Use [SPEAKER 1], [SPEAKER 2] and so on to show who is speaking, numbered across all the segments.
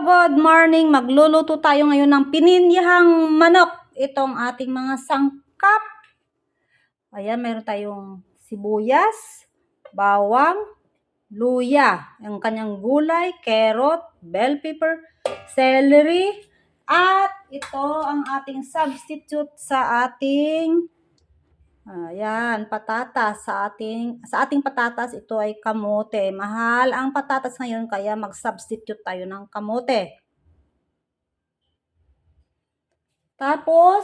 [SPEAKER 1] good morning. Magluluto tayo ngayon ng pininyahang manok. Itong ating mga sangkap. Ayan, meron tayong sibuyas, bawang, luya, ang kanyang gulay, carrot, bell pepper, celery, at ito ang ating substitute sa ating patatas. Sa ating patatas, ito ay kamote. Mahal ang patatas ngayon, kaya mag-substitute tayo ng kamote. Tapos,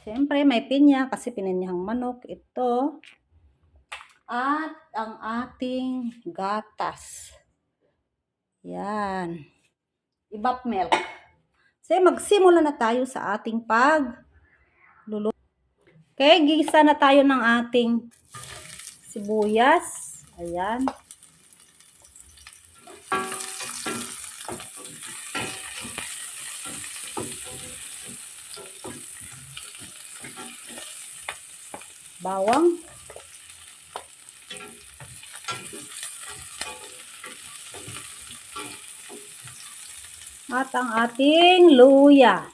[SPEAKER 1] siyempre may pinya kasi pininyahang manok ito. At ang ating gatas. Yan. Ibap milk. So, magsimula na tayo sa ating pagluluto. Okay, gisa na tayo ng ating sibuyas. Ayan. Bawang. At ang ating luya.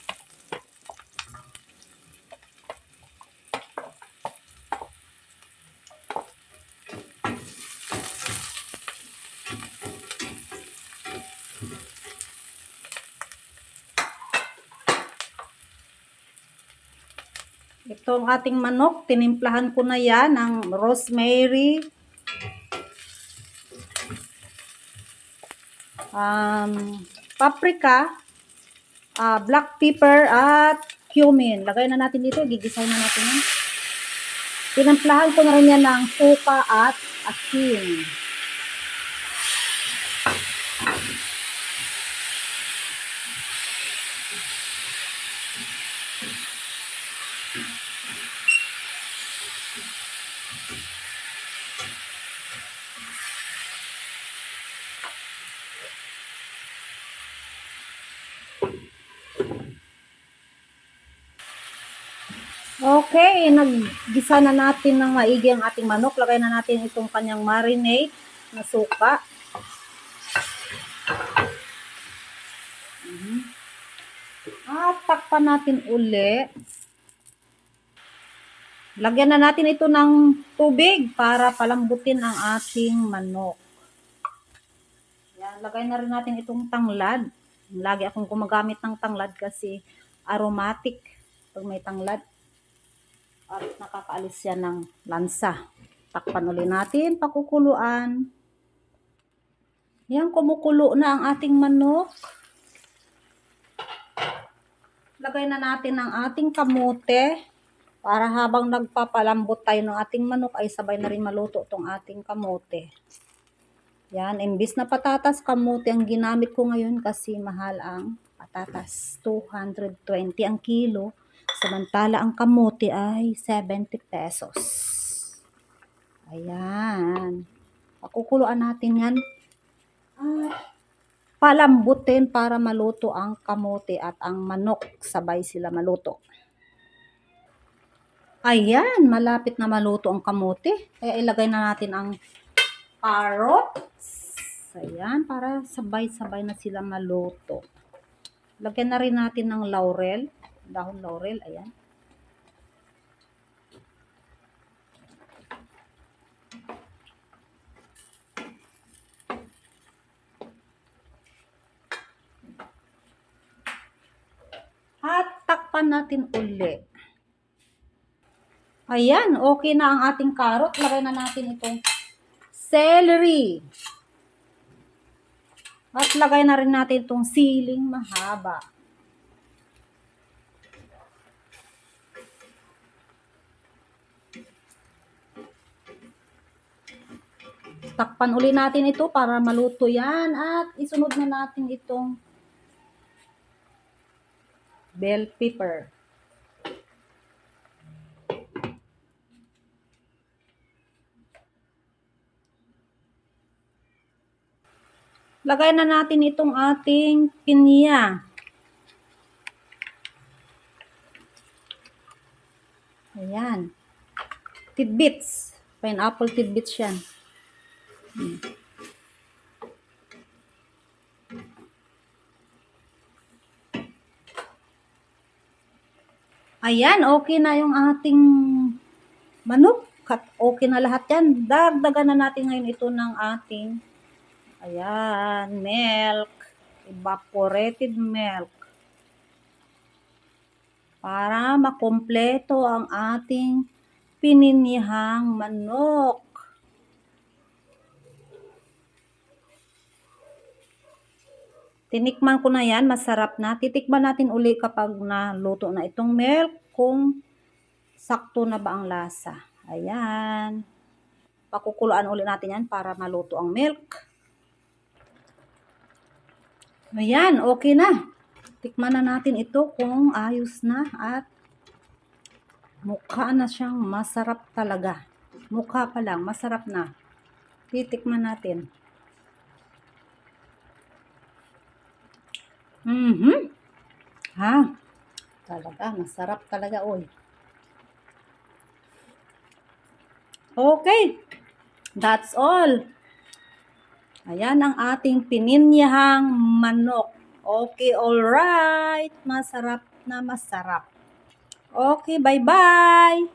[SPEAKER 1] Itong ating manok, tinimplahan ko na yan ng rosemary, paprika, black pepper, at cumin. Lagay na natin dito, gigisaw na natin yan. Tinimplahan ko na rin yan ng suka at asin. Okay, naggisa na natin ng maigi ang ating manok. Lagay na natin itong kanyang marinade na suka. At takpan natin uli. Lagyan na natin ito ng tubig para palambutin ang ating manok. Yan, lagay na rin natin itong tanglad. Lagi akong gumagamit ng tanglad kasi aromatic pag may tanglad. At nakakaalis yan ng lansa. Takpan ulit natin, pakukuluan. Yan, kumukulo na ang ating manok. Lagay na natin ang ating kamote para habang nagpapalambot tayo ng ating manok ay sabay na rin maluto itong ating kamote. Yan, imbis na patatas, kamote ang ginamit ko ngayon kasi mahal ang patatas. 220 ang kilo. Samantala ang kamote ay 70 pesos. Ayan. Pakukuluan natin yan. Palambutin para maluto ang kamote at ang manok. Sabay sila maluto. Ayan, malapit na maluto ang kamote. Kaya ilagay na natin ang carrots. Ayan, para sabay-sabay na sila maluto. Lagyan na rin natin ng laurel. Dahon laurel, ayan. At takpan natin uli. Ayan, okay na ang ating carrot. Lagay na natin itong celery. At lagay na rin natin itong siling mahaba. Takpan uli natin ito para maluto yan. At isunod na natin itong bell pepper. Lagay na natin itong ating pinya. Ayan. Tidbits. Pineapple tidbits yan. Ayan, okay na yung ating manok. Okay na lahat yan. Dagdagan na natin ngayon ito ng ating, ayan, milk. Evaporated milk. Para makumpleto ang ating pininyahang manok. Tinikman ko na yan, masarap na. Titikman natin uli kapag naluto na itong milk kung sakto na ba ang lasa. Ayan. Pakukuluan ulit natin yan para maluto ang milk. Ayan, okay na. Tikman na natin ito kung ayos na at mukha na siyang masarap talaga. Mukha pa lang, masarap na. Titikman natin. Ha, talaga, masarap talaga, oy. Okay, that's all. Ayan ang ating pininyahang manok. Okay, alright. Masarap na masarap. Okay, bye-bye.